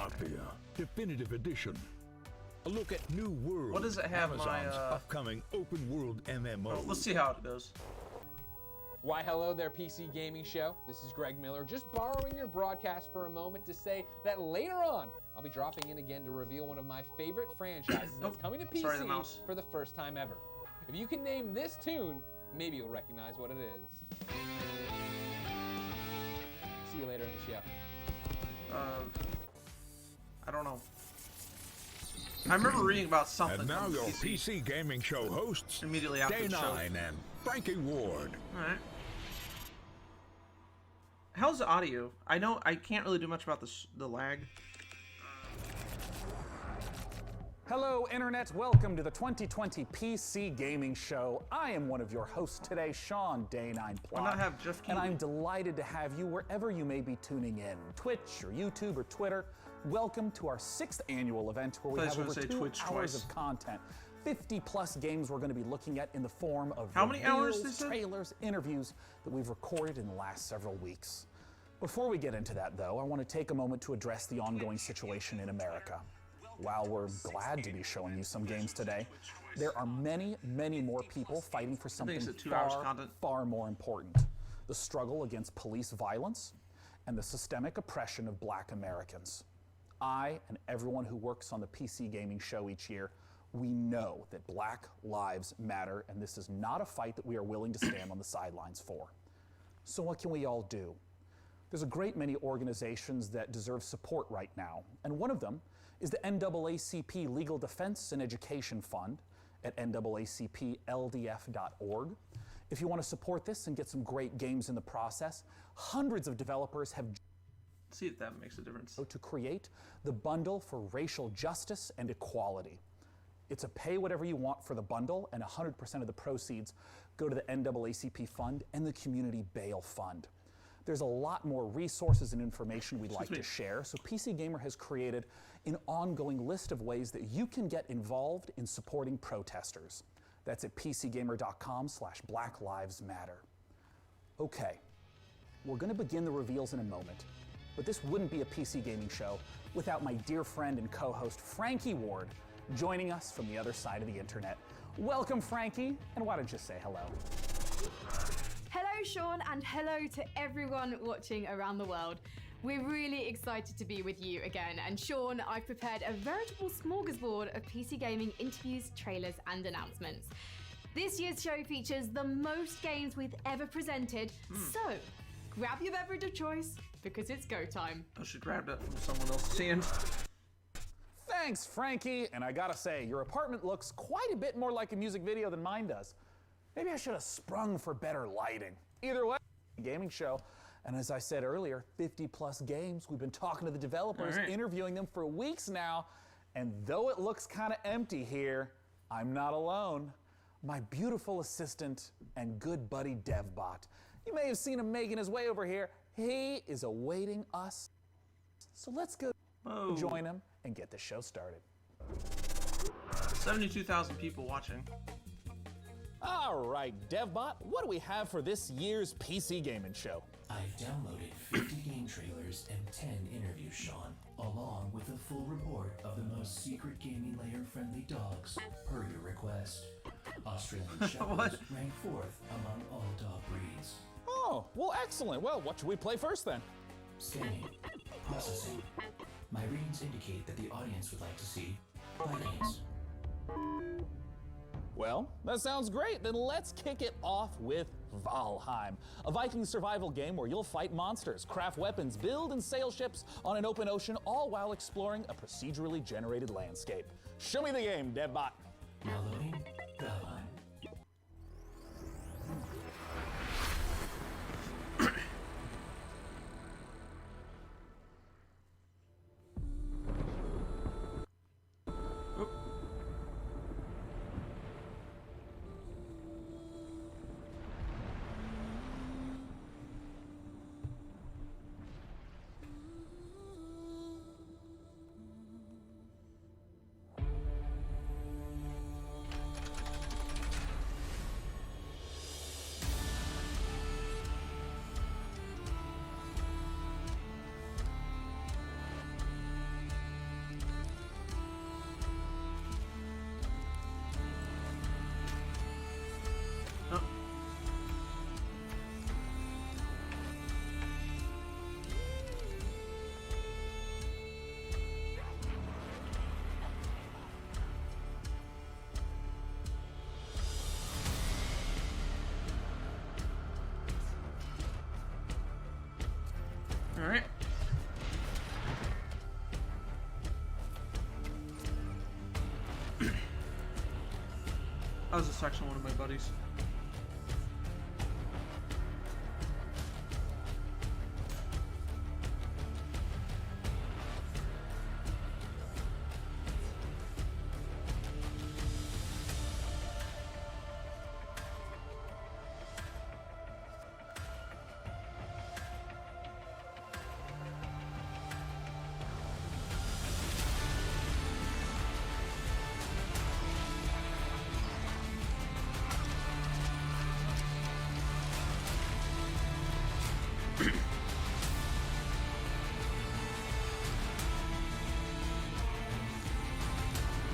Mafia Definitive Edition. A look at New World. What does it have, Amazon's upcoming open world MMO. Oh, let's see how it goes. Why, hello there, PC Gaming Show. This is Greg Miller, just borrowing your broadcast for a moment to say that later on, I'll be dropping in again to reveal one of my favorite franchises that's coming to PC for the first time ever. If you can name this tune, maybe you'll recognize what it is. See you later in the show. I don't know. I remember reading about something. And now your PC Gaming Show hosts, immediately after Day the show. 9 and Frankie Ward. Alright. How's the audio? I know I can't really do much about the lag. Hello, Internet. Welcome to the 2020 PC Gaming Show. I am one of your hosts today, Sean Day9 Why not have Jeff Keighley? And I'm delighted to have you wherever you may be tuning in, Twitch or YouTube or Twitter. Welcome to our 6th annual event where we have over 2 hours of content. 50 plus games we're going to be looking at in the form of how many hours trailers, interviews that we've recorded in the last several weeks. Before we get into that, though, I want to take a moment to address the ongoing situation in America. While we're glad to be showing you some games today, there are many, many more people fighting for something far more important. The struggle against police violence and the systemic oppression of Black Americans. I and everyone who works on the PC Gaming Show each year, we know that Black lives matter, and this is not a fight that we are willing to stand on the sidelines for. So what can we all do? There's a great many organizations that deserve support right now, and one of them is the NAACP Legal Defense and Education Fund at naacpldf.org. If you want to support this and get some great games in the process, hundreds of developers have see if that makes a difference. To create the bundle for racial justice and equality. It's a pay whatever you want for the bundle, and 100% of the proceeds go to the NAACP Fund and the Community Bail Fund. There's a lot more resources and information we'd like to share, so PC Gamer has created an ongoing list of ways that you can get involved in supporting protesters. That's at pcgamer.com/Black Lives Matter. Okay, we're going to begin the reveals in a moment, but this wouldn't be a PC Gaming Show without my dear friend and co-host Frankie Ward joining us from the other side of the internet. Welcome, Frankie, and why don't you say hello? Hello, Sean, and hello to everyone watching around the world. We're really excited to be with you again, and Sean, I've prepared a veritable smorgasbord of PC gaming interviews, trailers, and announcements. This year's show features the most games we've ever presented, so grab your beverage of choice, because it's go time. I should grab that from someone else's hand. Thanks, Frankie. And I gotta say, your apartment looks quite a bit more like a music video than mine does. Maybe I should have sprung for better lighting. Either way, gaming show. And as I said earlier, 50 plus games. We've been talking to the developers, interviewing them for weeks now. And though it looks kind of empty here, I'm not alone. My beautiful assistant and good buddy DevBot. You may have seen him making his way over here. He is awaiting us. So let's go join him and get the show started. 72,000 people watching. All right, DevBot, what do we have for this year's PC Gaming Show? I've downloaded 50 game trailers and 10 interviews, Sean, along with a full report of the most secret gaming layer-friendly dogs, per your request. Australian Shepherds rank 4th among all dog breeds. Oh, well, excellent. Well, what should we play first then? Scanning. Processing. My readings indicate that the audience would like to see Vikings. Well, that sounds great. Then let's kick it off with Valheim, a Viking survival game where you'll fight monsters, craft weapons, build and sail ships on an open ocean, all while exploring a procedurally generated landscape. Show me the game, DevBot. Now loading Valheim. I was just texting one of my buddies.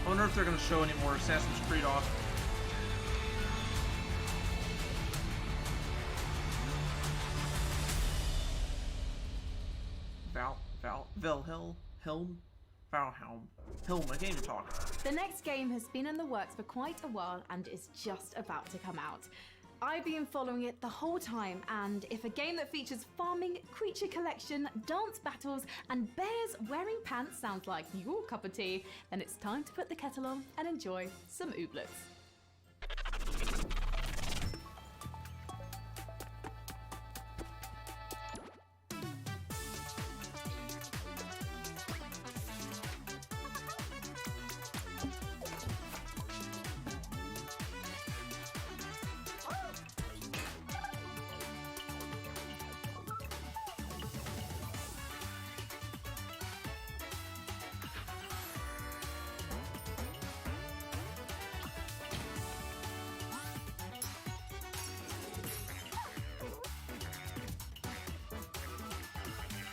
I wonder if they're going to show any more Assassin's Creed off. Valhelm? I can't even talk. The next game has been in the works for quite a while and is just about to come out. I've been following it the whole time, and if a game that features farming, creature collection, dance battles, and bears wearing pants sounds like your cup of tea, then it's time to put the kettle on and enjoy some ooblets.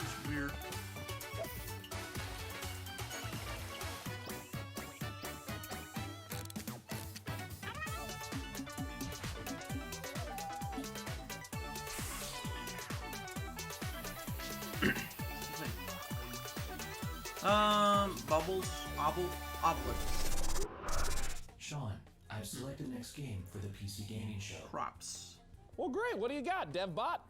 It's weird. Bubbles, oblets. Sean, I've selected the next game for the PC Gaming Show. Props. Well, great. What do you got, DevBot?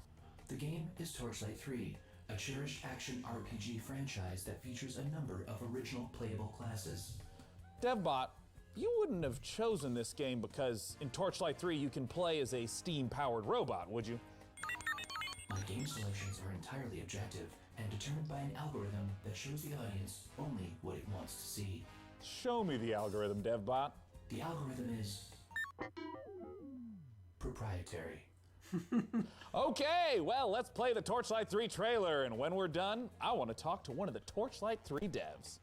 The game is Torchlight 3, a cherished action RPG franchise that features a number of original playable classes. DevBot, you wouldn't have chosen this game because in Torchlight 3 you can play as a steam-powered robot, would you? My game selections are entirely objective and determined by an algorithm that shows the audience only what it wants to see. Show me the algorithm, DevBot. The algorithm is proprietary. Okay, well, let's play the Torchlight 3 trailer, and when we're done, I want to talk to one of the Torchlight 3 devs.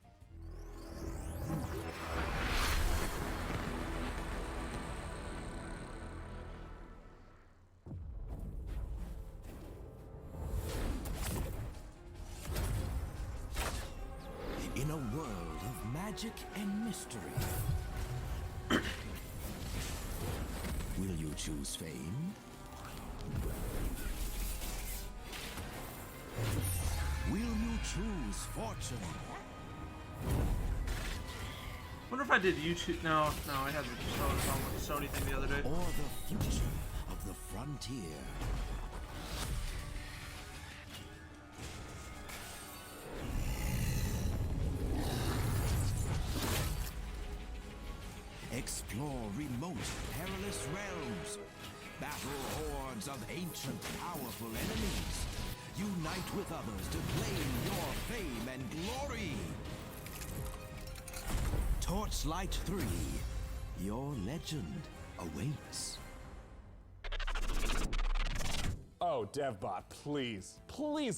In a world of magic and mystery, will you choose fame? Will you choose fortune? Wonder if I did YouTube. No, I had the Sony thing the other day. Or the future of the frontier? Explore remote, perilous realms. Battle hordes of ancient, powerful enemies. Unite with others to claim your fame and glory. Torchlight 3. Your legend awaits. Oh, DevBot, please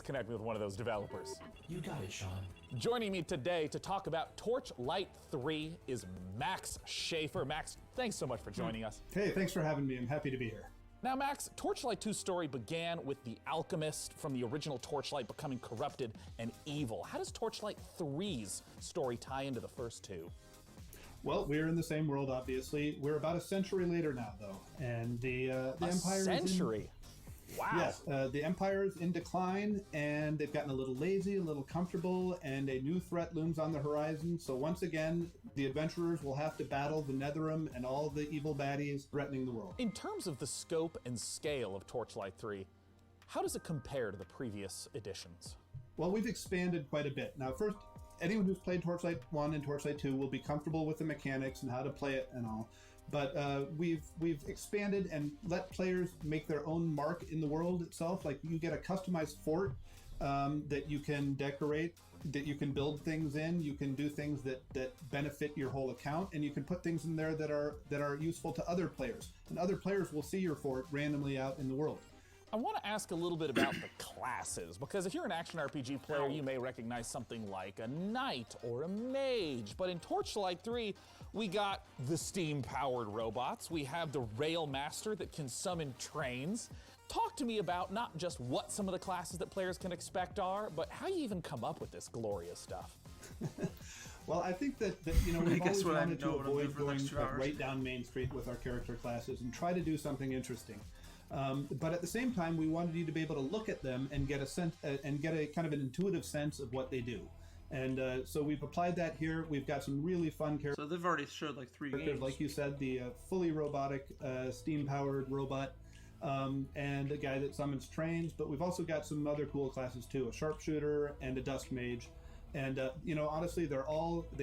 connect me with one of those developers. You got it, Sean. Joining me today to talk about Torchlight 3 is Max Schaefer. Max, thanks so much for joining us. Hey, thanks for having me. I'm happy to be here. Now, Max, Torchlight 2's story began with the alchemist from the original Torchlight becoming corrupted and evil. How does Torchlight 3's story tie into the first two? Well, we're in the same world, obviously. We're about a century later now, though, and the Empire century? Wow. Yes, the Empire is in decline, and they've gotten a little lazy, a little comfortable, and a new threat looms on the horizon. So once again, the adventurers will have to battle the Netherim and all the evil baddies threatening the world. In terms of the scope and scale of Torchlight 3, how does it compare to the previous editions? Well, we've expanded quite a bit. Now, first, anyone who's played Torchlight 1 and Torchlight 2 will be comfortable with the mechanics and how to play it and all. But we've expanded and let players make their own mark in the world itself. Like you get a customized fort that you can decorate, that you can build things in. You can do things that benefit your whole account, and you can put things in there that are useful to other players. And other players will see your fort randomly out in the world. I want to ask a little bit about the classes, because if you're an action RPG player, you may recognize something like a knight or a mage. But in Torchlight 3, we got the steam-powered robots. We have the Rail Master that can summon trains. Talk to me about not just what some of the classes that players can expect are, but how you even come up with this glorious stuff. Well, I think that we've always wanted to avoid going right down Main Street with our character classes and try to do something interesting. But at the same time, we wanted you to be able to look at them and get a sense and get a kind of an intuitive sense of what they do. And so we've applied that here. We've got some really fun characters. So they've already showed like 3 games. Like you said, the fully robotic, steam-powered robot, and a guy that summons trains. But we've also got some other cool classes too: a sharpshooter and a dusk mage. And honestly, they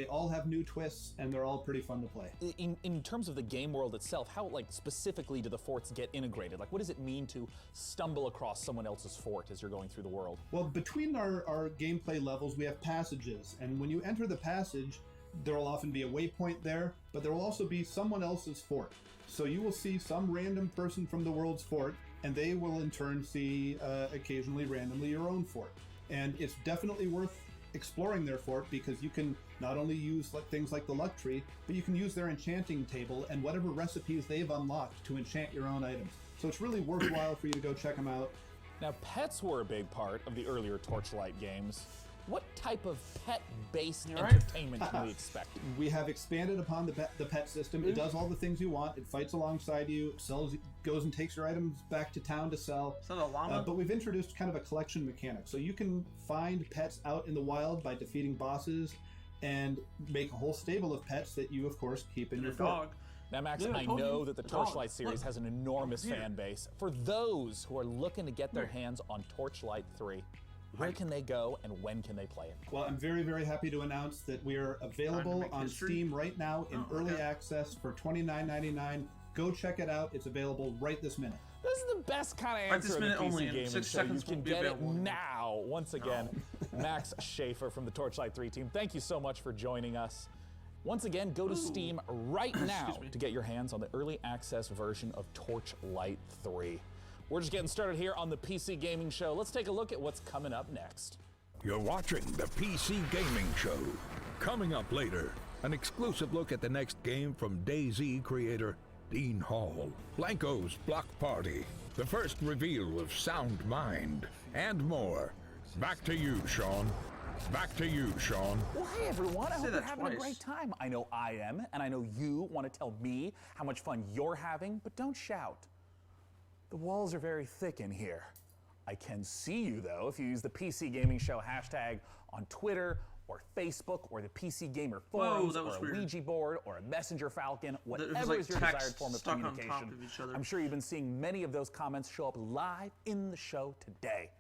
all have new twists, and they're all pretty fun to play. In terms of the game world itself, how specifically do the forts get integrated? Like, what does it mean to stumble across someone else's fort as you're going through the world? Well, between our gameplay levels, we have passages, and when you enter the passage, there will often be a waypoint there, but there will also be someone else's fort. So you will see some random person from the world's fort, and they will in turn see occasionally randomly your own fort. And it's definitely worth exploring their fort, because you can not only use things like the luck tree, but you can use their enchanting table and whatever recipes they've unlocked to enchant your own items. So it's really worthwhile for you to go check them out. Now, pets were a big part of the earlier Torchlight games. What type of pet-based entertainment can we expect? We have expanded upon the pet system. It does all the things you want. It fights alongside you, goes and takes your items back to town to sell. Is that a llama? But we've introduced kind of a collection mechanic. So you can find pets out in the wild by defeating bosses and make a whole stable of pets that you, of course, keep in your dog. Now, Max, I know that the Torchlight series has an enormous fan base. For those who are looking to get their hands on Torchlight 3, where can they go and when can they play it? Well, I'm very, very happy to announce that we are available on Steam right now in early access for $29.99. Go check it out. It's available right this minute. This is the best kind of answer in the PC gaming show. You can get it now. Once again, Max Schaefer from the Torchlight 3 team, thank you so much for joining us. Once again, go to Steam right now to get your hands on the early access version of Torchlight 3. We're just getting started here on the PC Gaming Show. Let's take a look at what's coming up next. You're watching the PC Gaming Show. Coming up later, an exclusive look at the next game from DayZ creator Dean Hall, Blanco's Block Party, the first reveal of Sound Mind, and more. Back to you, Sean. Back to you, Sean. Well, hey, everyone. I hope you're having a great time. I know I am, and I know you want to tell me how much fun you're having, but don't shout. The walls are very thick in here. I can see you, though, if you use the PC Gaming Show hashtag on Twitter or Facebook or the PC Gamer forums or a Ouija board or a Messenger Falcon, whatever is your desired form of communication. I'm sure you've been seeing many of those comments show up live in the show today.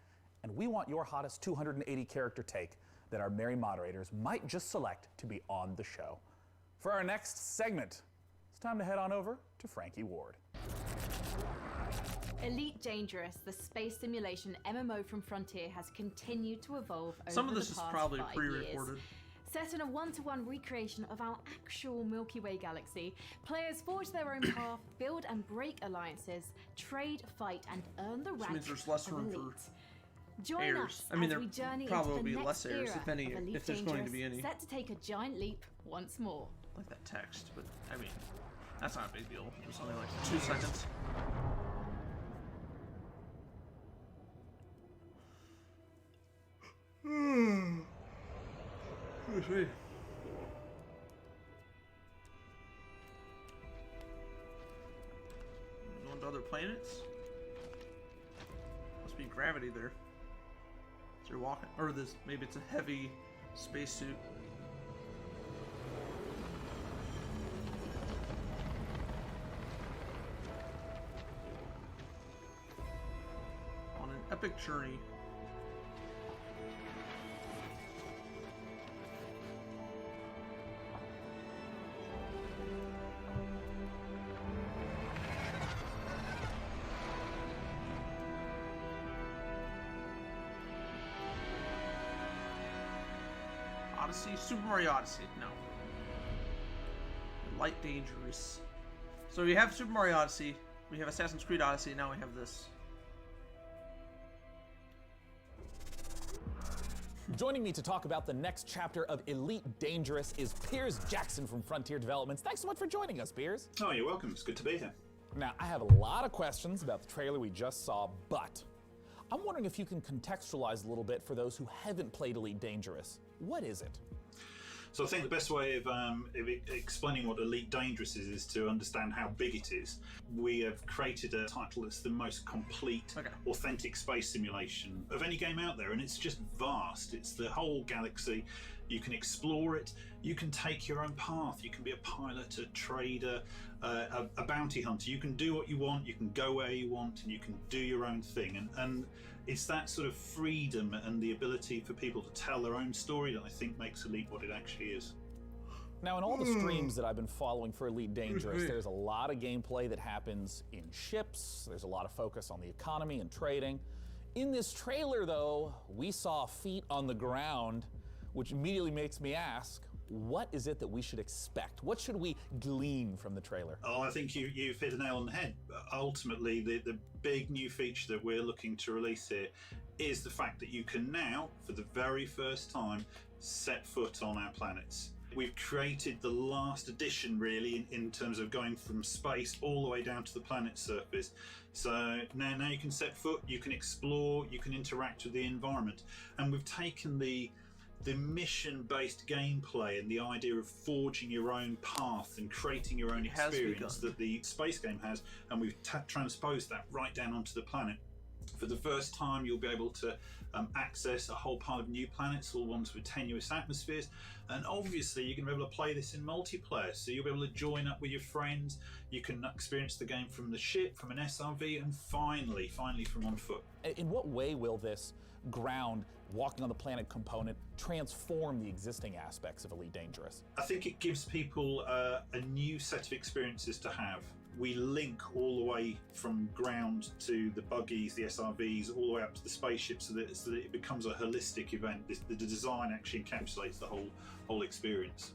And we want your hottest 280 character take that our merry moderators might just select to be on the show. For our next segment, it's time to head on over to Frankie Ward. Elite Dangerous, the space simulation MMO from Frontier, has continued to evolve over the past 5 years. Some of this is probably pre-recorded. Set in a one-to-one recreation of our actual Milky Way galaxy, players forge their own path, build and break alliances, trade, fight, and earn the rank there's less of room elite. for Join us as we journey into the next less errors, era if any, of Elite if there's Dangerous, going to be any. set to take a giant leap once more. Like that text, but I mean, that's not a big deal. It was only like 2 seconds. Excuse me. Going to other planets? Must be gravity there. So you're walking, or this, maybe it's a heavy spacesuit. On an epic journey. Odyssey? Super Mario Odyssey. No. Light Dangerous. So we have Super Mario Odyssey. We have Assassin's Creed Odyssey. And now we have this. Joining me to talk about the next chapter of Elite Dangerous is Piers Jackson from Frontier Developments. Thanks so much for joining us, Piers. Oh, you're welcome. It's good to be here. Now, I have a lot of questions about the trailer we just saw, but I'm wondering if you can contextualize a little bit for those who haven't played Elite Dangerous. What is it? So I think the best way of explaining what Elite Dangerous is to understand how big it is. We have created a title that's the most complete, authentic space simulation of any game out there, and it's just vast. It's the whole galaxy. You can explore it. You can take your own path. You can be a pilot, a trader, a bounty hunter. You can do what you want. You can go where you want, and you can do your own thing. And it's that sort of freedom and the ability for people to tell their own story that I think makes Elite what it actually is. Now, in all the streams that I've been following for Elite Dangerous, there's a lot of gameplay that happens in ships. There's a lot of focus on the economy and trading. In this trailer, though, we saw feet on the ground, which immediately makes me ask, what is it that we should expect? What should we glean from the trailer? Oh, I think you've hit the nail on the head. Ultimately, the big new feature that we're looking to release here is the fact that you can now, for the very first time, set foot on our planets. We've created the last edition, really, in terms of going from space all the way down to the planet's surface. So now you can set foot, you can explore, you can interact with the environment. And we've taken the mission-based gameplay and the idea of forging your own path and creating your own experience that the space game has, and we've transposed that right down onto the planet. For the first time, you'll be able to access a whole pile of new planets, all ones with tenuous atmospheres, and obviously you're going to be able to play this in multiplayer, so you'll be able to join up with your friends. You can experience the game from the ship, from an SRV, and finally from on foot. In what way will this ground, walking on the planet component transform the existing aspects of Elite Dangerous? I think it gives people a new set of experiences to have. We link all the way from ground to the buggies, the SRVs, all the way up to the spaceships, so that it becomes a holistic event. The design actually encapsulates the whole experience.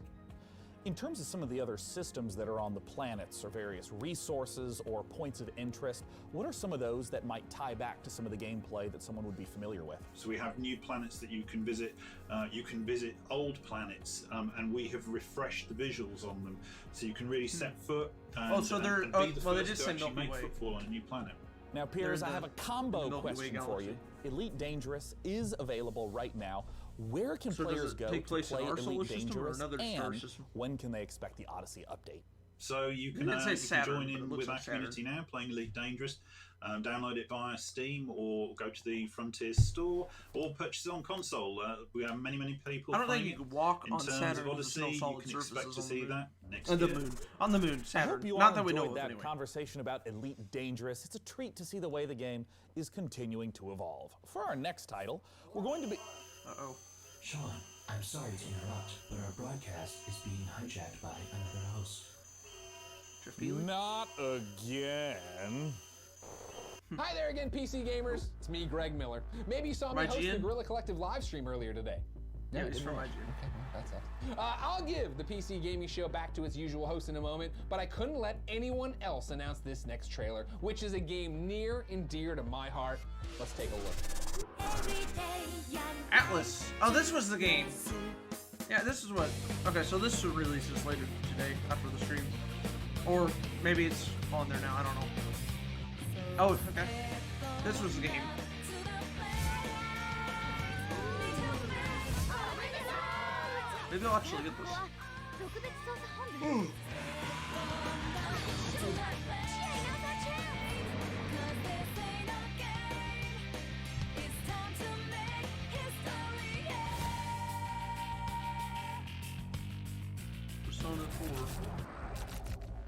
In terms of some of the other systems that are on the planets, or various resources or points of interest, what are some of those that might tie back to some of the gameplay that someone would be familiar with? So we have new planets that you can visit. You can visit old planets, and we have refreshed the visuals on them, so you can really set foot. And, they did say Milky make Way. footfall on a new planet. Now, Piers, I have a combo question for you. Elite Dangerous is available right now. Where can players go to play Elite Dangerous, and when can they expect the Odyssey update? So you can join in with our community now, playing Elite Dangerous. Download it via Steam, or go to the Frontier store, or purchase it on console. We have many people. I don't think you can walk on Saturn. In terms of Odyssey, you can expect to see that next year. On the moon, Saturn. I hope you all enjoyed that conversation about Elite Dangerous. It's a treat to see the way the game is continuing to evolve. For our next title, we're going to be... Sean, I'm sorry to interrupt, but our broadcast is being hijacked by another host. Not again. Hi there again, PC gamers. It's me, Greg Miller. Maybe you saw me host the Guerrilla Collective live stream earlier today. Yeah, it's from IGN. Okay, well, that sucks. I'll give the PC Gaming Show back to its usual host in a moment, but I couldn't let anyone else announce this next trailer, which is a game near and dear to my heart. Let's take a look. Atlas. Oh, this was the game. Yeah, this is what. Okay, so this releases later today after the stream, or maybe it's on there now. I don't know. Oh, okay. This was the game. Maybe I'll actually get this. Persona 4.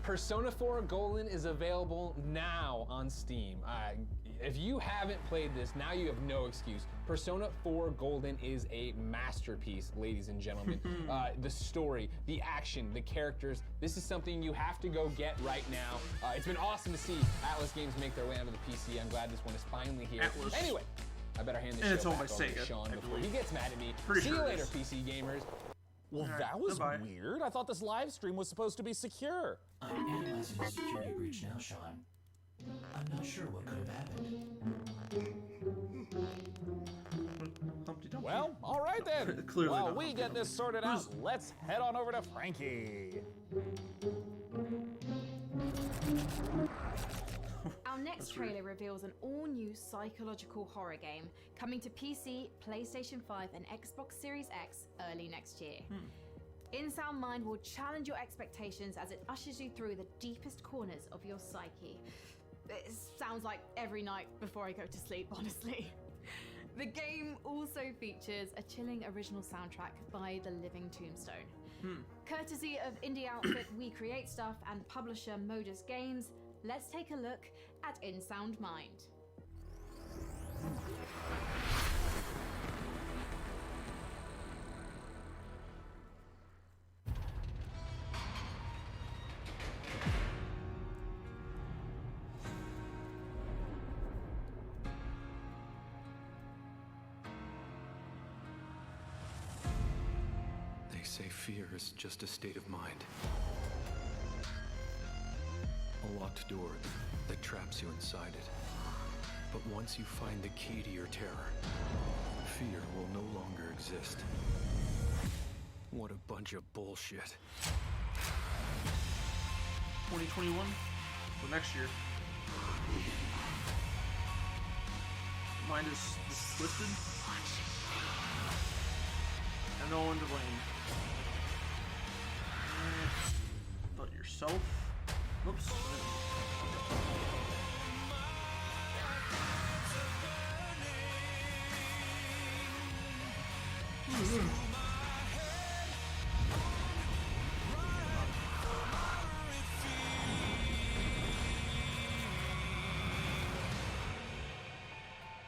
Persona 4 Golden is available now on Steam. If you haven't played this, now you have no excuse. Persona 4 Golden is a masterpiece, ladies and gentlemen. The story, the action, the characters, this is something you have to go get right now. It's been awesome to see Atlas games make their way onto the PC. I'm glad this one is finally here. Atlas. Anyway, I better hand this show back over to Sean before he gets mad at me. See you later, PC gamers. Well, Alright, that was goodbye. weird. I thought this live stream was supposed to be secure. I'm analyzing the security breach now, Sean. I'm not sure what could have happened. Humpty Dumpty. Well, all right then. Clearly While not we Humpty get this sorted out, let's head on over to Frankie. Our next trailer reveals an all-new psychological horror game coming to PC, PlayStation 5, and Xbox Series X early next year. InSound Mind will challenge your expectations as it ushers you through the deepest corners of your psyche. It sounds like every night before I go to sleep, honestly. The game also features a chilling original soundtrack by The Living Tombstone. Courtesy of indie outfit We Create Stuff and publisher Modus Games, let's take a look at InSound Mind. They say fear is just a state of mind. A locked door that traps you inside it. But once you find the key to your terror, fear will no longer exist. What a bunch of bullshit. 2021? So next year. Mind is twisted. And no one to blame. But yourself? Whoops.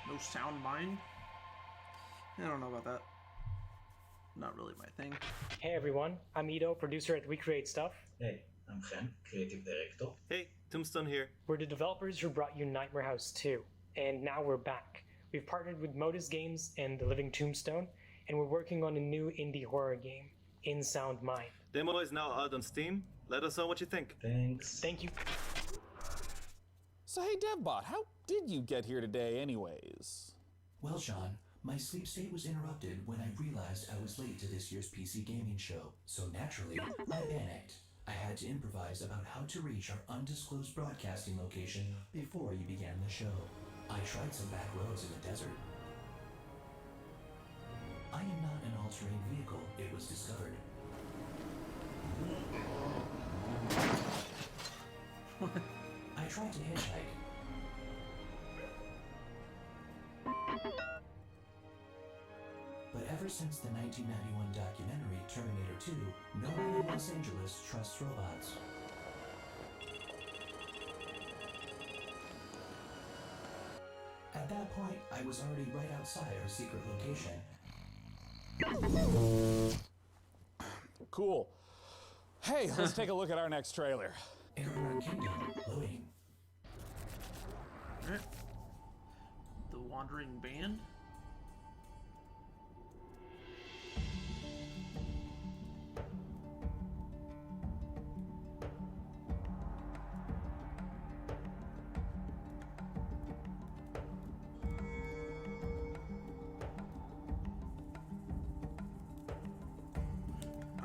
No sound mind? I don't know about that. Not really my thing. Hey everyone, I'm Ido, producer at We Create Stuff. Hey, I'm Chen, creative director. Hey, Tombstone here. We're the developers who brought you Nightmare House 2, and now we're back. We've partnered with Modus Games and The Living Tombstone, and we're working on a new indie horror game, InSound Mind. Demo is now out on Steam. Let us know what you think. Thanks. Thank you. So hey, DevBot, how did you get here today anyways? Well, Sean, my sleep state was interrupted when I realized I was late to this year's PC gaming show. So naturally, I panicked. I had to improvise about how to reach our undisclosed broadcasting location before you began the show. I tried some back roads in the desert. I am not an all-terrain vehicle, it was discovered. I tried to hitchhike. But ever since the 1991 documentary Terminator 2, no one in Los Angeles trusts robots. At that point, I was already right outside our secret location. Cool. Hey, let's take a look at our next trailer. Error Kingdom loading. Alright. The Wandering Band?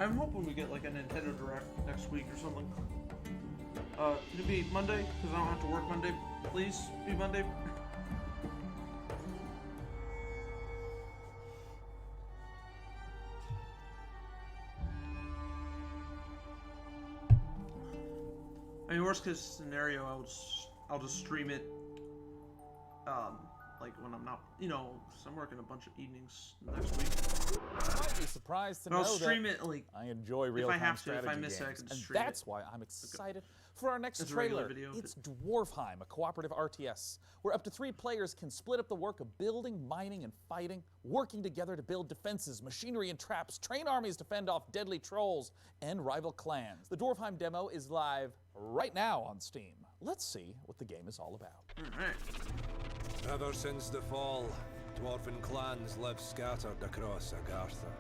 I'm hoping we get like a Nintendo Direct next week or something. Can it be Monday? Because I don't have to work Monday. Please be Monday. I mean, worst case scenario, I'll just stream it. Like when I'm not, you know, because I'm working a bunch of evenings next week. You might be surprised to But know I'll stream that it like I enjoy real-time if I have to. strategy If I miss it, I games, can and stream that's it. why I'm excited for our next It's a regular trailer. video. It's Dwarfheim, a cooperative RTS, where up to 3 players can split up the work of building, mining, and fighting, working together to build defenses, machinery, and traps, train armies to fend off deadly trolls and rival clans. The Dwarfheim demo is live right now on Steam. Let's see what the game is all about. All right. Ever since the fall, dwarven clans live scattered across Agartha.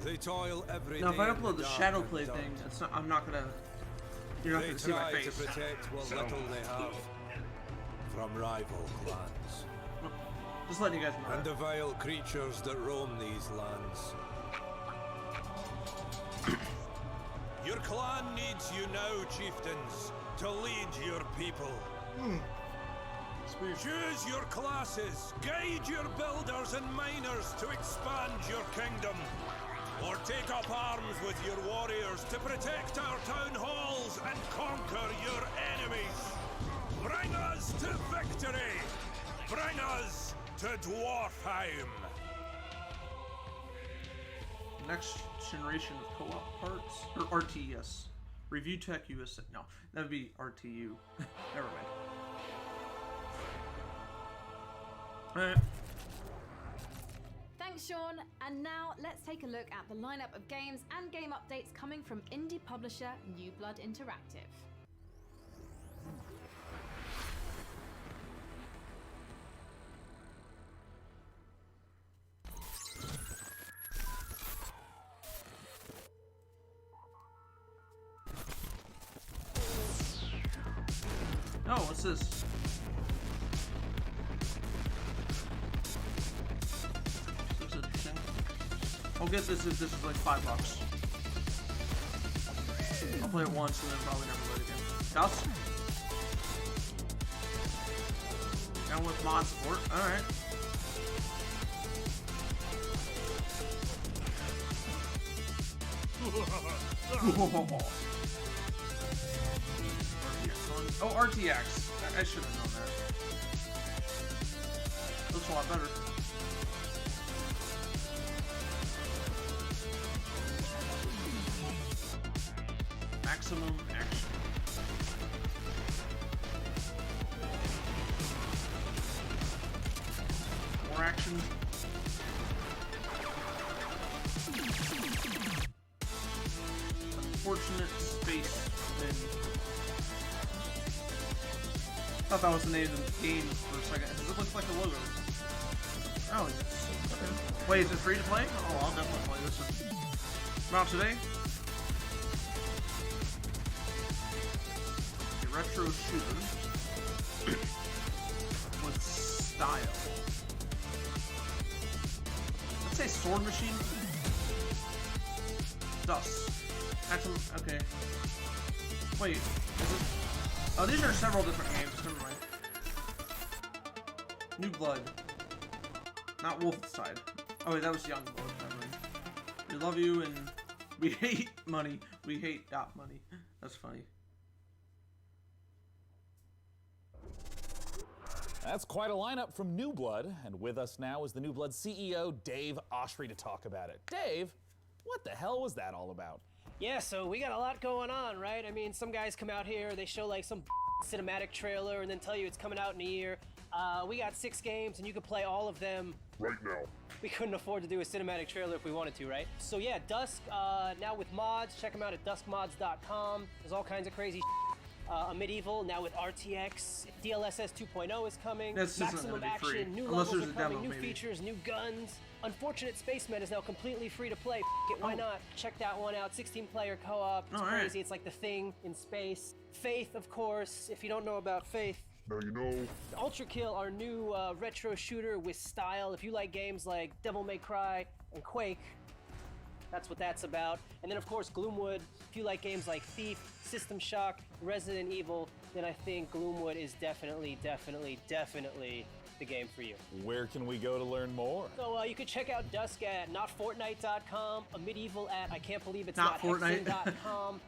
They toil every now, if I day upload in the dark shadow and play dirt. thing, it's not, I'm not gonna. You're not They gonna see my try face. to protect what So, little they have from rival clans. just letting you guys know. And the vile creatures that roam these lands. Your clan needs you now, chieftains, to lead your people. Choose your classes, guide your builders and miners to expand your kingdom. Or take up arms with your warriors to protect our town halls and conquer your enemies. Bring us to victory! Bring us to Dwarfheim! Next generation of co-op parts or RTS. Review Tech USA. No, that'd be RTU. Never mind. Alright. Thanks, Sean. And now let's take a look at the lineup of games and game updates coming from indie publisher New Blood Interactive. Oh, what's this? Looks interesting. I'll get this if this is like $5. I'll play it once and then probably never play it again. Dust? Down with mod support. Alright. Oh, RTX. I should have known that. Looks a lot better. Maximum action. More action. Unfortunate space win. I thought that was the name of the game for a second. It looks like a logo. Oh, yes. Okay. Wait, is it free to play? Oh, I'll definitely play this one. Come out today. A retro shooter with style. Let's say Sword Machine. Dust. Atom. Okay. Wait. Is it? Oh, these are several different games. Never mind. New Blood. Not Wolfenstein. Oh wait, that was Young Blood. Never mind. We love you and we hate money. We hate money. That's funny. That's quite a lineup from New Blood, and with us now is the New Blood CEO, Dave Oshry, to talk about it. Dave, what the hell was that all about? Yeah, so we got a lot going on, right? I mean, some guys come out here, they show like some cinematic trailer and then tell you it's coming out in a year. We got 6 games and you can play all of them right now. We couldn't afford to do a cinematic trailer if we wanted to, right? So yeah, Dusk, now with mods, check them out at duskmods.com. There's all kinds of crazy a Medieval, now with RTX. DLSS 2.0 is coming. This isn't Maximum gonna be free, action, new unless levels there's are a coming, demo, new maybe. features, new guns. Unfortunate Spacemen is now completely free to play. F it, why not? Check that one out. 16-player co-op. It's All right. crazy. It's like the Thing in space. Faith, of course. If you don't know about Faith, Now you know. Ultra Kill, our new retro shooter with style. If you like games like Devil May Cry and Quake, that's what that's about. And then of course Gloomwood. If you like games like Thief, System Shock, Resident Evil, then I think Gloomwood is definitely the game for you. Where can we go to learn more? So you can check out Dusk at notfortnite.com, a Medieval at I can't believe it's Not Fortnite. hexen.com.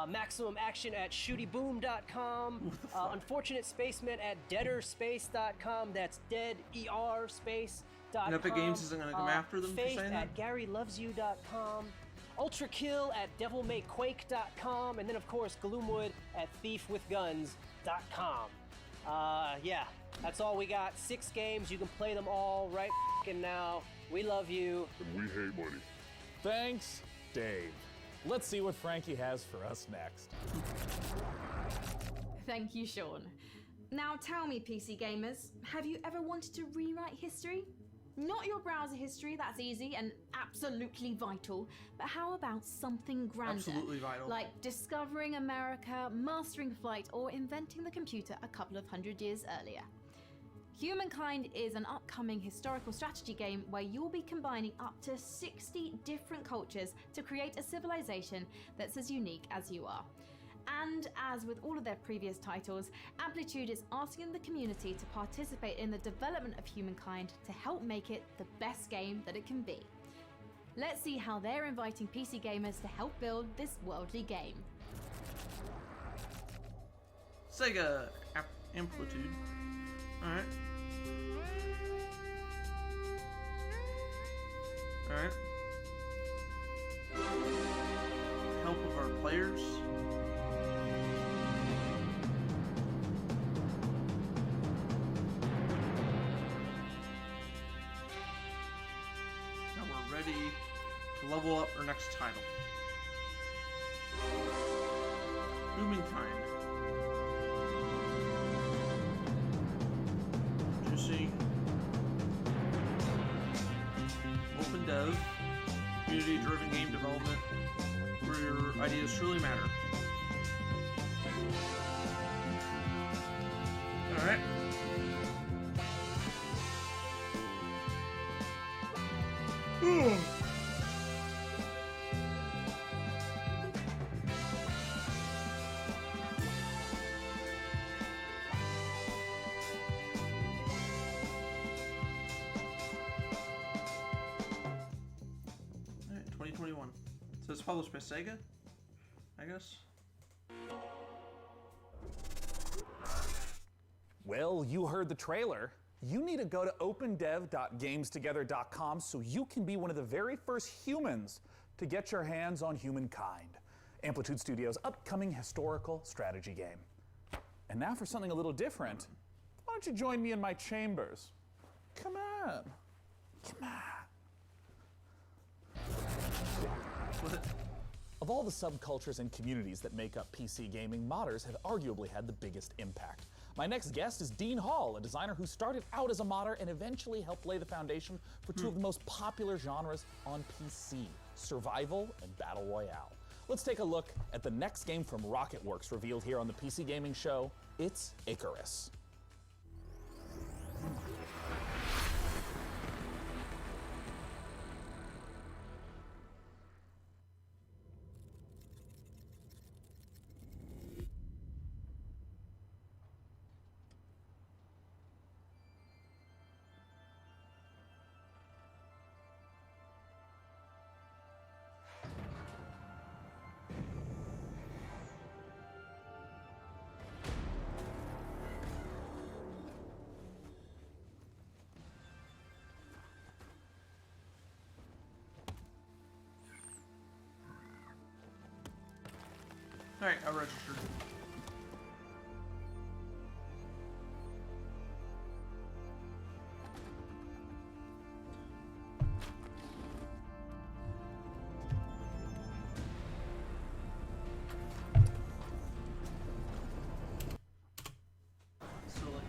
Maximum Action at shootyboom.com, Unfortunate Spacemen at deaderspace.com, that's deaderspace.com. And Epic Games isn't gonna come after them for Faith saying at GaryLovesYou.com, Ultra Kill at DevilMayQuake.com, and then of course Gloomwood at ThiefWithGuns.com. Yeah, that's all we got. 6 games, you can play them all right f***ing now. We love you. And we hate money. Thanks, Dave. Let's see what Frankie has for us next. Thank you, Sean. Now tell me, PC gamers, have you ever wanted to rewrite history? Not your browser history, that's easy and absolutely vital, but how about something grander? Absolutely vital. Like discovering America, mastering flight, or inventing the computer a couple of hundred years earlier. Humankind is an upcoming historical strategy game where you'll be combining up to 60 different cultures to create a civilization that's as unique as you are. And as with all of their previous titles, Amplitude is asking the community to participate in the development of Humankind to help make it the best game that it can be. Let's see how they're inviting PC gamers to help build this worldly game. Sega Amplitude. Alright. Alright. Help of our players. Now we're ready to level up our next title. Humankind. Juicy. Open dev. Community-driven game development where your ideas truly matter. Alright. Alright, 2021. So it's published by Sega, I guess. Well, you heard the trailer. You need to go to opendev.gamestogether.com so you can be one of the very first humans to get your hands on Humankind, Amplitude Studios' upcoming historical strategy game. And now for something a little different, why don't you join me in my chambers? Come on. Come on. Of all the subcultures and communities that make up PC gaming, modders have arguably had the biggest impact. My next guest is Dean Hall, a designer who started out as a modder and eventually helped lay the foundation for two of the most popular genres on PC, survival and battle royale. Let's take a look at the next game from Rocketworks revealed here on the PC Gaming Show. It's Icarus. Alright, I registered. Still like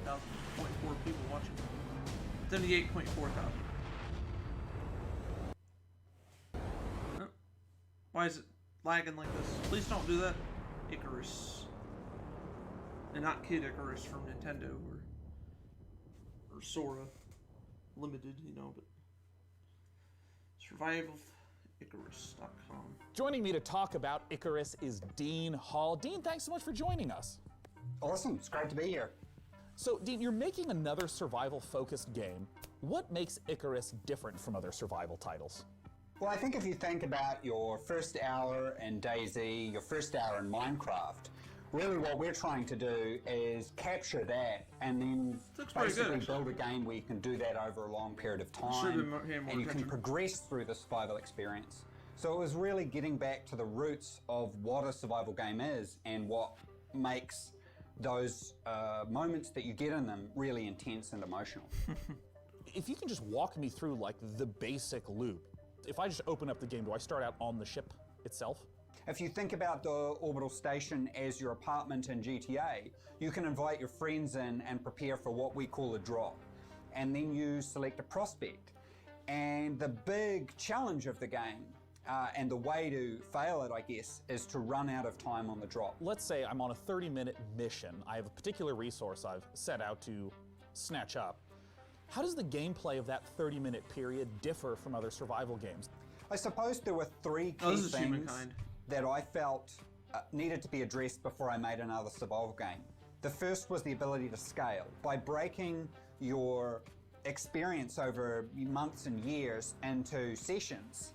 78,000.4 people watching. 78.4 thousand. Why is it lagging like this? Please don't do that. Icarus. And not Kid Icarus from Nintendo or Sora Limited, you know, but survivalicarus.com. Joining me to talk about Icarus is Dean Hall. Dean, thanks so much for joining us. Awesome, it's great to be here. So, Dean, you're making another survival-focused game. What makes Icarus different from other survival titles? Well, I think if you think about your first hour in DayZ, your first hour in Minecraft, really what we're trying to do is capture that and then basically build a game where you can do that over a long period of time and you can progress through the survival experience. So it was really getting back to the roots of what a survival game is and what makes those moments that you get in them really intense and emotional. If you can just walk me through like the basic loop. If I just open up the game, do I start out on the ship itself? If you think about the orbital station as your apartment in GTA, you can invite your friends in and prepare for what we call a drop. and then you select a prospect. And the big challenge of the game, and the way to fail it, I guess, is to run out of time on the drop. Let's say I'm on a 30-minute mission. I have a particular resource I've set out to snatch up. How does the gameplay of that 30-minute period differ from other survival games? I suppose there were three key things that I felt needed to be addressed before I made another survival game. The first was the ability to scale. By breaking your experience over months and years into sessions,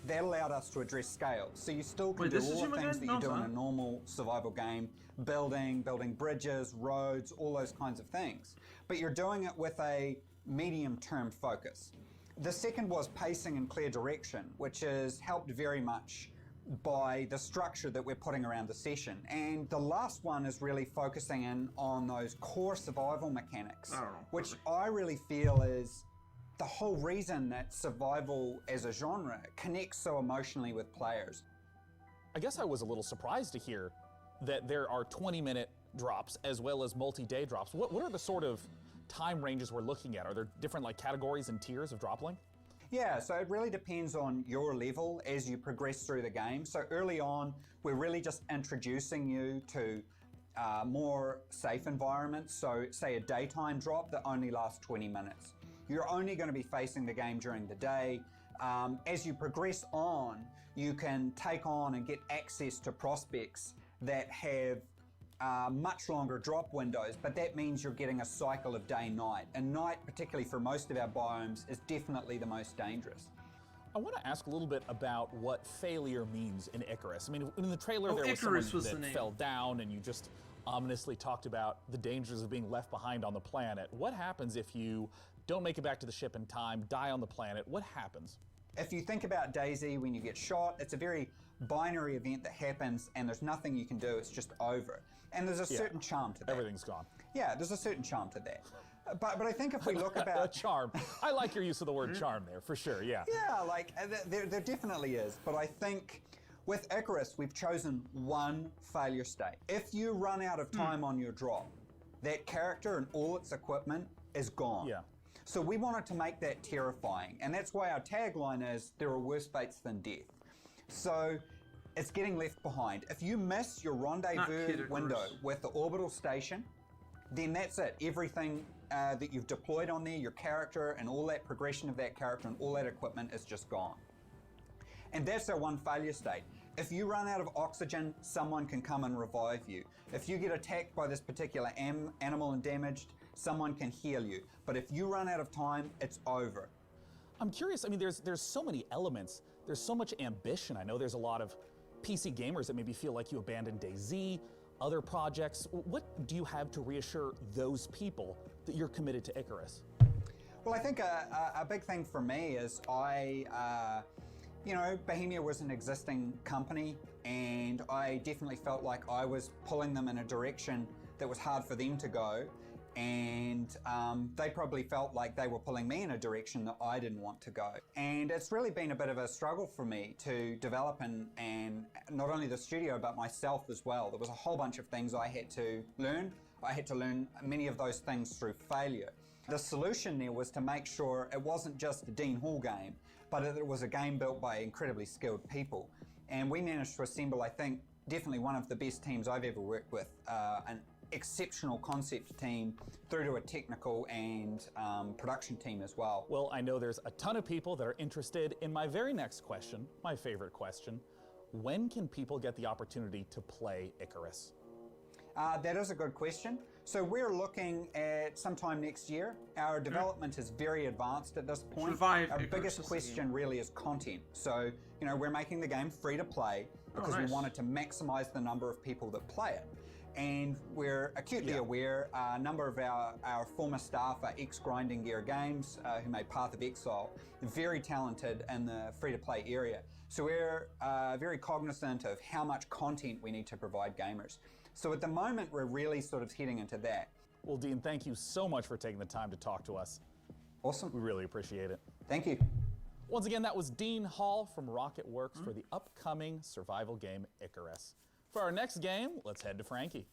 that allowed us to address scale. So you still can do all the things that you do in a normal survival game, building bridges, roads, all those kinds of things. But you're doing it with a medium-term focus. The second was pacing and clear direction, which is helped very much by the structure that we're putting around the session. And the last one is really focusing in on those core survival mechanics, which I really feel is the whole reason that survival as a genre connects so emotionally with players. I guess I was a little surprised to hear that there are 20-minute drops as well as multi-day drops. What are the sort of time ranges we're looking at? Are there different categories and tiers of drop length? Yeah, so it really depends on your level as you progress through the game. So early on, we're really just introducing you to more safe environments. So say a daytime drop that only lasts 20 minutes. You're only going to be facing the game during the day. As you progress on, you can take on and get access to prospects that have much longer drop windows, but that means you're getting a cycle of day-night. And night, particularly for most of our biomes, is definitely the most dangerous. I want to ask a little bit about what failure means in Icarus. I mean, in the trailer there was Icarus someone that fell down, and you just ominously talked about the dangers of being left behind on the planet. What happens if you don't make it back to the ship in time, die on the planet? What happens? If you think about DayZ, when you get shot, it's a very binary event that happens and there's nothing you can do, it's just over. And there's a certain charm to that. Everything's gone. Yeah, there's a certain charm to that. But I think if we look about... charm. I like your use of the word charm there, for sure, yeah. Yeah, there definitely is. But I think with Icarus, we've chosen one failure state. If you run out of time on your drop, that character and all its equipment is gone. Yeah. So we wanted to make that terrifying. And that's why our tagline is, there are worse fates than death. So it's getting left behind. If you miss your rendezvous window with the orbital station, then that's it. Everything that you've deployed on there, your character and all that progression of that character and all that equipment is just gone. And that's our one failure state. If you run out of oxygen, someone can come and revive you. If you get attacked by this particular animal and damaged, someone can heal you. But if you run out of time, it's over. I'm curious, I mean, there's so many elements. There's so much ambition. I know there's a lot of PC gamers that maybe feel like you abandoned DayZ, other projects. What do you have to reassure those people that you're committed to Icarus? Well, I think a big thing for me is Bohemia was an existing company, and I definitely felt like I was pulling them in a direction that was hard for them to go. And they probably felt like they were pulling me in a direction that I didn't want to go. And it's really been a bit of a struggle for me to develop and not only the studio, but myself as well. There was a whole bunch of things I had to learn. I had to learn many of those things through failure. The solution there was to make sure it wasn't just a Dean Hall game, but it was a game built by incredibly skilled people. And we managed to assemble, I think, definitely one of the best teams I've ever worked with, an exceptional concept team through to a technical and production team as well. Well, I know there's a ton of people that are interested in my very next question, my favorite question. When can people get the opportunity to play Icarus? That is a good question. So we're looking at sometime next year. Our development is very advanced at this point. Our biggest question really is content. So, we're making the game free to play because we wanted to maximize the number of people that play it. And we're acutely aware a number of our former staff are ex-Grinding Gear Games who made Path of Exile, very talented in the free-to-play area. So we're very cognizant of how much content we need to provide gamers. So at the moment, we're really sort of heading into that. Well, Dean, thank you so much for taking the time to talk to us. Awesome. We really appreciate it. Thank you. Once again, that was Dean Hall from Rocket Works for the upcoming survival game Icarus. For our next game, let's head to Frankie.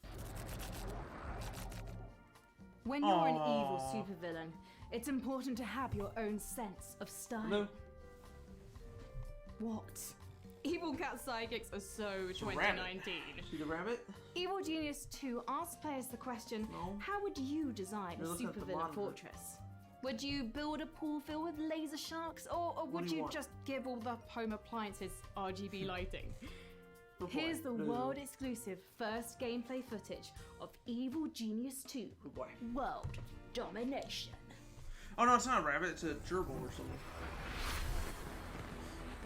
When you're an evil supervillain, it's important to have your own sense of style. No. What? Evil Cat Psychics are so It's a 2019. See the rabbit? Evil Genius 2 asks players the question, how would you design a You're looking at the supervillain bottom of it. fortress? Would you build a pool filled with laser sharks, or What would do you you want? just give all the home appliances RGB lighting? Good boy. Here's the No. world exclusive first gameplay footage of Evil Genius 2 Good boy. World Domination. Oh no, it's not a rabbit, it's a gerbil or something.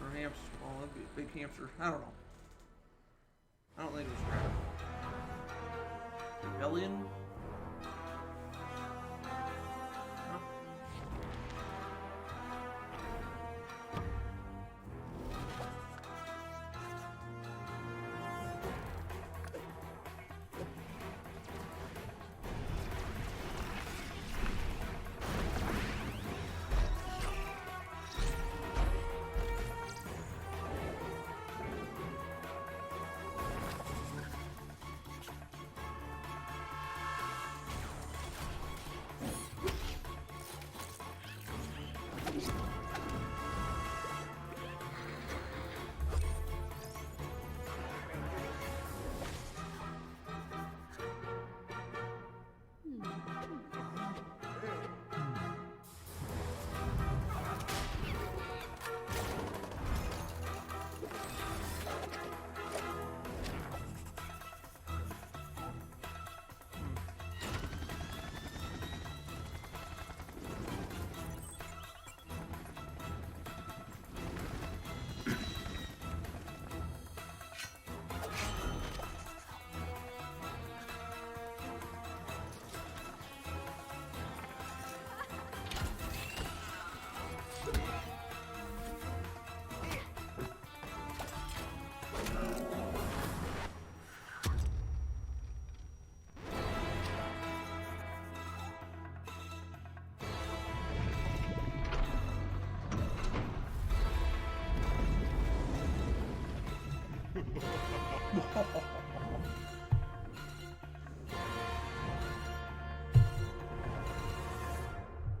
Or a hamster. Oh, that'd be a big hamster. I don't know. I don't think it was a rabbit. Rebellion? No.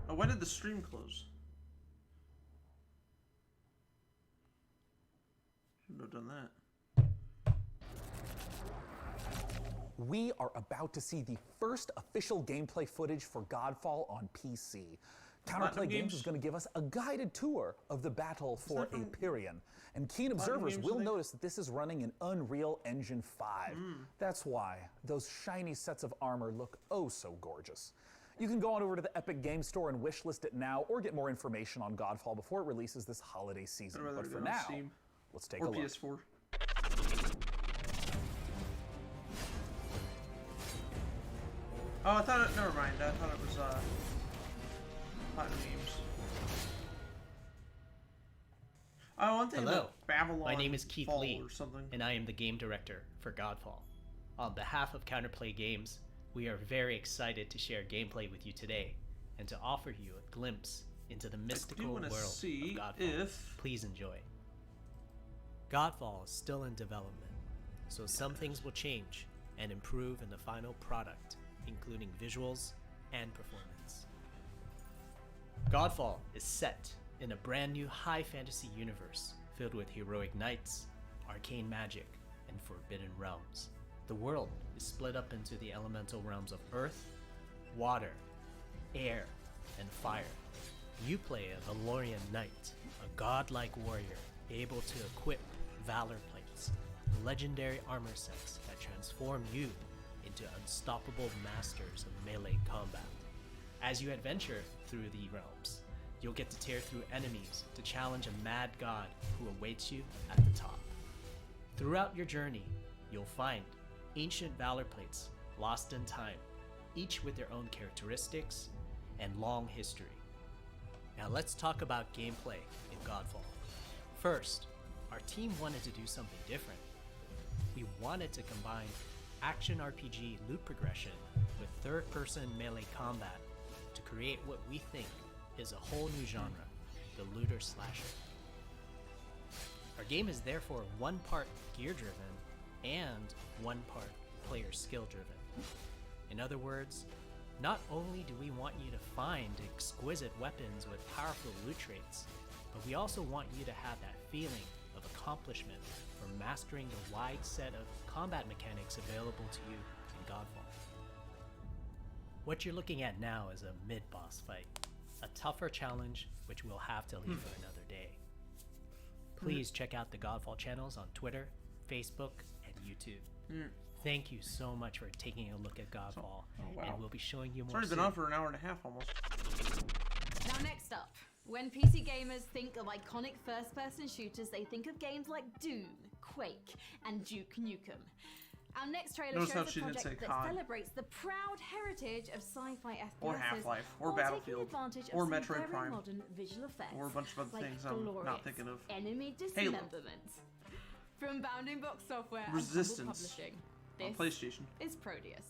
Oh, when did the stream close? Shouldn't have done that. We are about to see the first official gameplay footage for Godfall on PC. Counterplay Platinum Games Games? is going to give us a guided tour of the battle for that from Aperion. And keen Platinum observers Games, will I think? notice that this is running in Unreal Engine 5. That's why those shiny sets of armor look oh so gorgeous. You can go on over to the Epic Games Store and wishlist it now, or get more information on Godfall before it releases this holiday season. I'd rather But get for on now, Steam let's take or a look. PS4. Oh, I thought it. Never mind. I thought it was Platinum Games. Oh, one thing Hello, about Babylon. my name is Keith Fall Lee, or something. and I am the game director for Godfall. On behalf of Counterplay Games, we are very excited to share gameplay with you today, and to offer you a glimpse into the mystical wanna world see of Godfall. if- Please enjoy. Godfall is still in development, so some things will change and improve in the final product, including visuals and performance. Godfall is set in a brand new high fantasy universe filled with heroic knights, arcane magic, and forbidden realms. The world is split up into the elemental realms of earth, water, air, and fire. You play a Valorian knight, a godlike warrior able to equip valor plates, legendary armor sets that transform you into unstoppable masters of melee combat. As you adventure through the realms, you'll get to tear through enemies to challenge a mad god who awaits you at the top. Throughout your journey, you'll find ancient valor plates lost in time, each with their own characteristics and long history. Now let's talk about gameplay in Godfall. First, our team wanted to do something different. We wanted to combine action RPG loot progression with third-person melee combat to create what we think is a whole new genre, the looter slasher. Our game is therefore one part gear-driven and one part player skill-driven. In other words, Not only do we want you to find exquisite weapons with powerful loot traits, but we also want you to have that feeling of accomplishment from mastering the wide set of combat mechanics available to you in Godfall. What you're looking at now is a mid-boss fight, a tougher challenge which we'll have to leave for another day. Please check out the Godfall channels on Twitter, Facebook, and YouTube. Thank you so much for taking a look at Godfall, and we'll be showing you It's more already been soon. on for an hour and a half almost. Now next up, when PC gamers think of iconic first-person shooters, they think of games like Doom, Quake, and Duke Nukem. Our next trailer Notice how shows she a didn't project say that COD. celebrates the proud heritage of sci-fi FPSs, Or Half-Life, or while Battlefield, taking advantage or of some Metroid very Prime, modern visual effects, or a bunch of other like things I'm glorious not thinking of. enemy Halo. dismemberment. From Bounding Box Software and Resistance. Humble Publishing, On this PlayStation. is Proteus.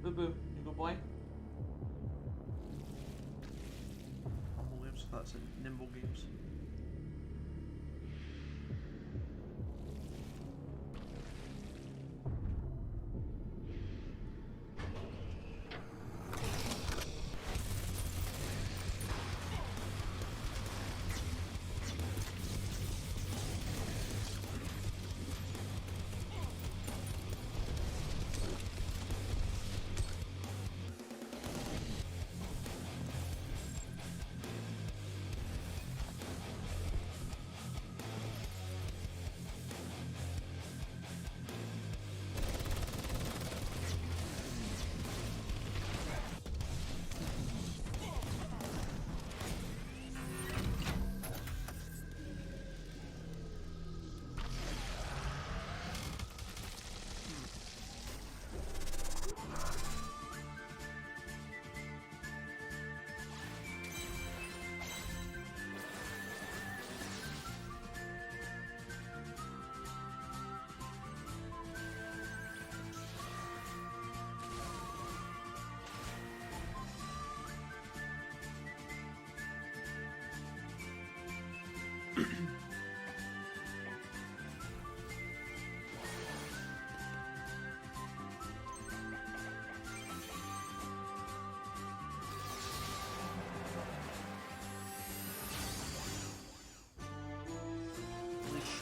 Boo boo, you go boy. Humble Games, I thought it said Nimble Games.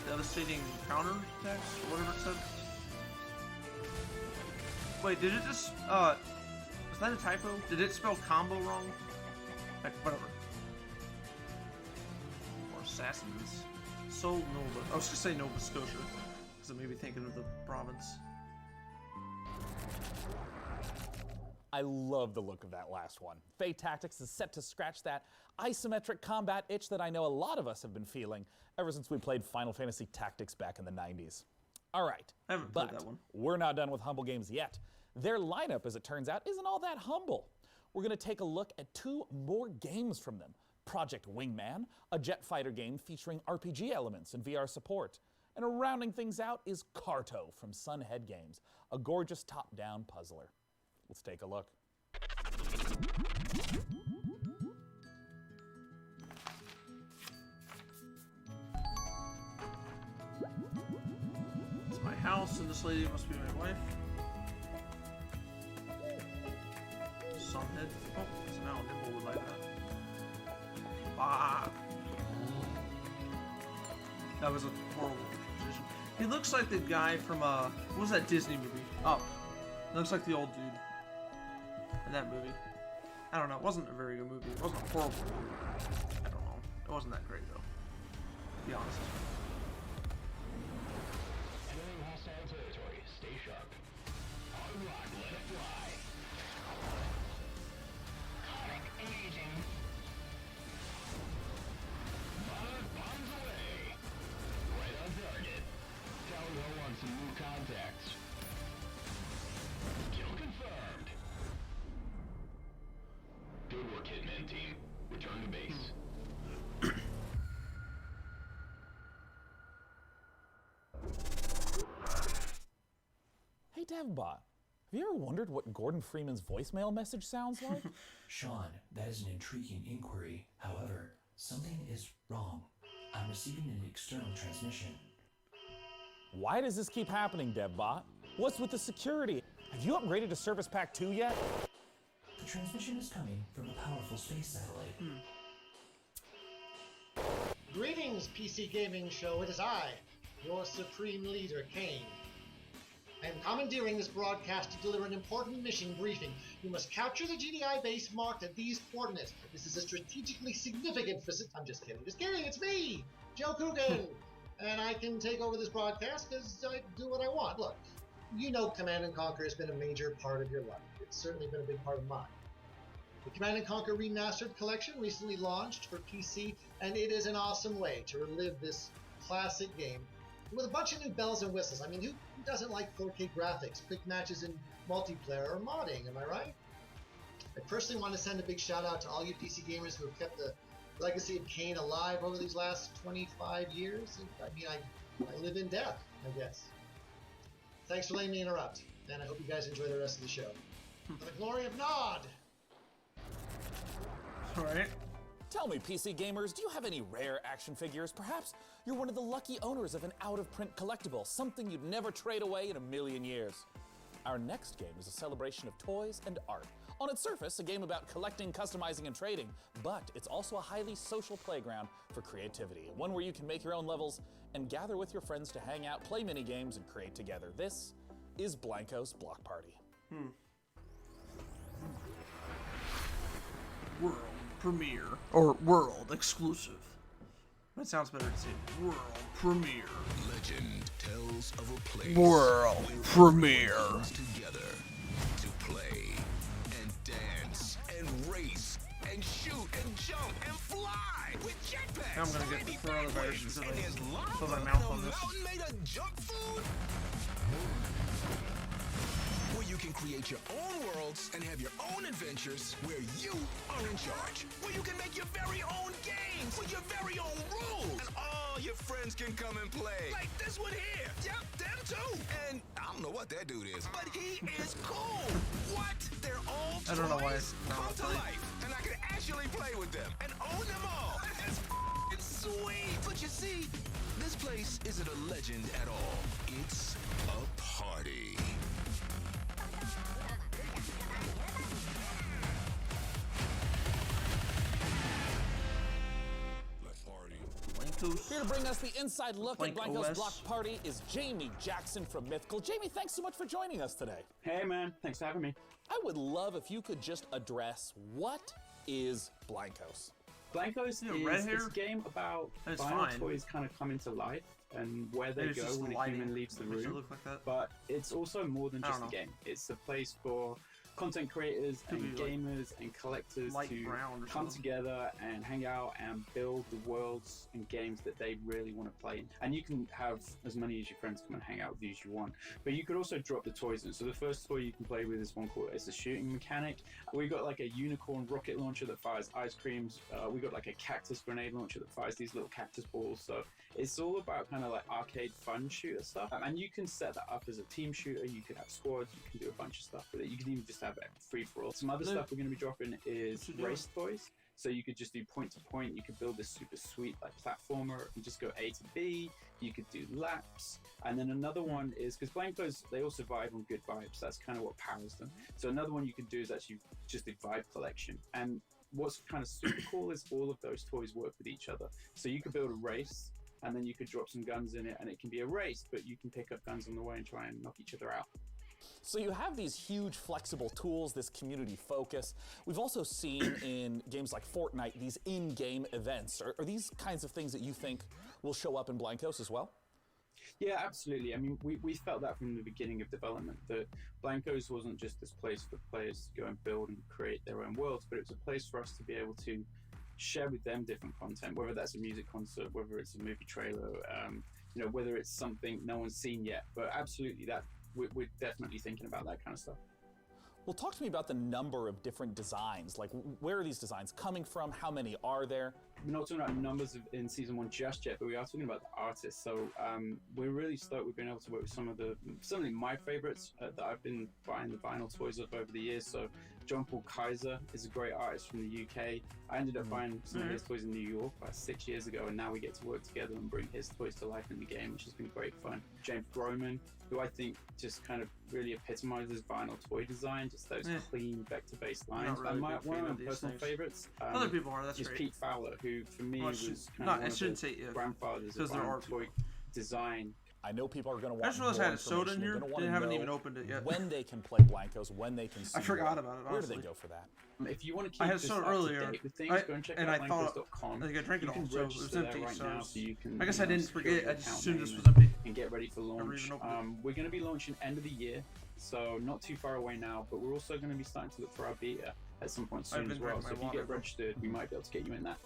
Devastating counter attacks, whatever it said. Wait, did it just was that a typo? Did it spell combo wrong? Like, whatever. Or assassins. Sol Nova. I was gonna say Nova Scotia, because I may be thinking of the province. I love the look of that last one. Faye Tactics is set to scratch that isometric combat itch that I know a lot of us have been feeling ever since we played Final Fantasy Tactics back in the 90s. All right, I haven't played that one. We're not done with Humble Games yet. Their lineup, as it turns out, isn't all that humble. We're gonna take a look at 2 more games from them. Project Wingman, a jet fighter game featuring RPG elements and VR support. And rounding things out is Carto from Sunhead Games, a gorgeous top-down puzzler. Let's take a look. It's my house, and this lady must be my wife. Sunhead. Oh, so now Nimble would like that. Ah. That was a horrible transition. He looks like the guy from what was that Disney movie? Up. Looks like the old dude in that movie. I don't know. It wasn't a very good movie. It wasn't a horrible movie. I don't know. It wasn't that great though. To be honest. Entering hostile territory. Stay sharp. Hard rock, let it fly. Conic engaging. Bombs away. Right on target. Talgo wants some new contacts. Kill confirmed. Good work, Hitman team. Return to base. Hey DevBot, have you ever wondered what Gordon Freeman's voicemail message sounds like? Sean, that is an intriguing inquiry. However, something is wrong. I'm receiving an external transmission. Why does this keep happening, DevBot? What's with the security? Have you upgraded to Service Pack 2 yet? The transmission is coming from a powerful space satellite. Greetings, PC Gaming Show. It is I, your supreme leader, Kane. I am commandeering this broadcast to deliver an important mission briefing. You must capture the GDI base marked at these coordinates. This is a strategically significant I'm just kidding. Just kidding. It's me, Joe Coogan. And I can take over this broadcast because I do what I want. Look, you know Command & Conquer has been a major part of your life. It's certainly been a big part of mine. The Command & Conquer Remastered Collection recently launched for PC, and it is an awesome way to relive this classic game with a bunch of new bells and whistles. I mean, who doesn't like 4K graphics, quick matches in multiplayer, or modding, am I right? I personally want to send a big shout out to all you PC gamers who have kept the legacy of Kane alive over these last 25 years. I mean, I live in death, I guess. Thanks for letting me interrupt, and I hope you guys enjoy the rest of the show. For the glory of Nod! Alright. Tell me, PC gamers, do you have any rare action figures? Perhaps you're one of the lucky owners of an out-of-print collectible, something you'd never trade away in a million years. Our next game is a celebration of toys and art. On its surface, a game about collecting, customizing, and trading, but it's also a highly social playground for creativity, one where you can make your own levels and gather with your friends to hang out, play mini-games, and create together. This is Blankos Block Party. World premiere. Or world exclusive. That sounds better to say world premiere. Legend tells of a place World where premiere. everyone comes together to play and dance and race and shoot and jump and fly with jetpacks. I'm gonna get the tiny coronavirus penguins, because and I there's put my lava mouth in on a this. mountain made of junk food. Where you can create your own worlds and have your own adventures where you are in charge. Where you can make your very own games with your very own rules. And all your friends can come and play. Like this one here. Yep, them too. And I don't know what that dude is, but he is cool. What? They're all I don't know why toys come to life. And I can actually play with them and own them all. That's f***ing sweet. But you see, this place isn't a legend at all. It's a party. Here to bring us the inside look at Blank Blankos OS. Block Party is Jamie Jackson from Mythical. Jamie, thanks so much for joining us today. Hey man, thanks for having me. I would love if you could just address what is Blankos. Blankos red is hair? this game about That's vinyl fine. toys kind of coming to life and where they Maybe it's go just when a lighting human leaves the makes it room. look like that. But it's also more than I just a don't know. game. It's a place for content creators Could and be, like, gamers and collectors light to brown or come something. together and hang out and build the worlds and games that they really want to play in. And you can have as many as your friends come and hang out with you as you want. But you could also drop the toys in. So the first toy you can play with is one called it's a shooting mechanic. We got like a unicorn rocket launcher that fires ice creams. We got like a cactus grenade launcher that fires these little cactus balls. So it's all about kind of like arcade fun shooter stuff. And you can set that up as a team shooter. You could have squads. You can do a bunch of stuff with it. You can even just have it free for all. Some other stuff we're going to be dropping is race toys. So you could just do point to point. You could build this super sweet like platformer and just go A to B. You could do laps. And then another one is because Blankos, they all survive on good vibes. That's kind of what powers them. So another one you can do is actually just a vibe collection. And what's kind of super cool is all of those toys work with each other. So you could build a race and then you could drop some guns in it and it can be a race, but you can pick up guns on the way and try and knock each other out. So you have these huge flexible tools, this community focus. We've also seen in games like Fortnite, these in-game events. Are these kinds of things that you think will show up in Blankos as well? Yeah, absolutely. I mean, we felt that from the beginning of development, that Blankos wasn't just this place for players to go and build and create their own worlds, but it was a place for us to be able to share with them different content, whether that's a music concert, whether it's a movie trailer, you know, whether it's something no one's seen yet. But absolutely, that we're definitely thinking about that kind of stuff. Well, talk to me about the number of different designs. Like, where are these designs coming from? How many are there? we're not talking about numbers in season 1 just yet, but we are talking about the artists. So we're really stoked we've been able to work with some of my favorites that I've been buying the vinyl toys of over the years. So John Paul Kaiser is a great artist from the UK. I ended up buying some of his toys in New York about 6 years ago, and now we get to work together and bring his toys to life in the game, which has been great fun. James Groman, who I think just kind of really epitomizes vinyl toy design, just those clean vector-based lines. Really and one of my these personal things. favorites Other people are, that's is great. Pete Fowler, who for me Well, was kind no, of I one of shouldn't the say it, grandfathers of because there are vinyl toy design. I know people are going to want I just realized I more had a soda in information. here. They're gonna wanna Haven't know even opened it yet. When they can play Blankos, when they can see I forgot more. about it, Where do honestly. they go for that? If you want to keep I had this soda up to earlier, date with things, go and check and out I thought blankos.com. I think I drank it You all, can so it register was there empty. right So, now, so you can. I guess I didn't secure forget. your I just account assumed this name was empty. and get ready for launch. even opened We're going to be launching end of the year, so not too far away now. But we're also going to be starting to look for our beta at some point I've soon been as well. drinking So if my you get water. registered, we might be able to get you in that.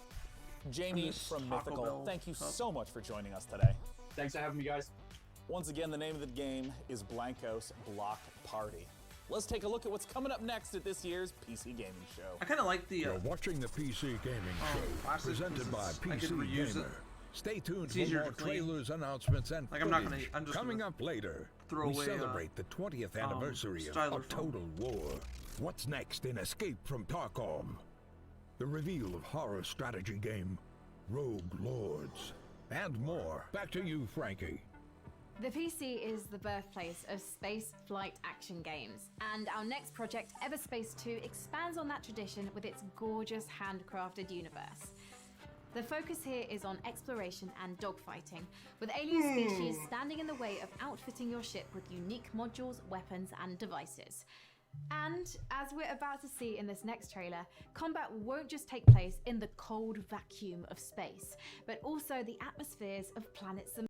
Jamie this from Taco Mythical, Bell thank you cup. so much for joining us today. Thanks for having me, guys. Once again, the name of the game is Blankos Block Party. Let's take a look at what's coming up next at this year's PC Gaming Show. I kind of like the. You're watching the PC Gaming Show, glasses, presented by because I PC can reuse Gamer. it. Stay tuned It's for easier more to clean. trailers, announcements, and Like, I'm not footage. I'm just Coming gonna up later, throw we away, celebrate the 20th anniversary styler of foam. Total War. What's next in Escape from Tarkov? The reveal of horror strategy game Rogue Lords, and more. Back to you, Frankie. The PC is the birthplace of space flight action games, and our next project, Everspace 2, expands on that tradition with its gorgeous handcrafted universe. The focus here is on exploration and dogfighting, with alien species standing in the way of outfitting your ship with unique modules, weapons, and devices. And as we're about to see in this next trailer, combat won't just take place in the cold vacuum of space, but also the atmospheres of planets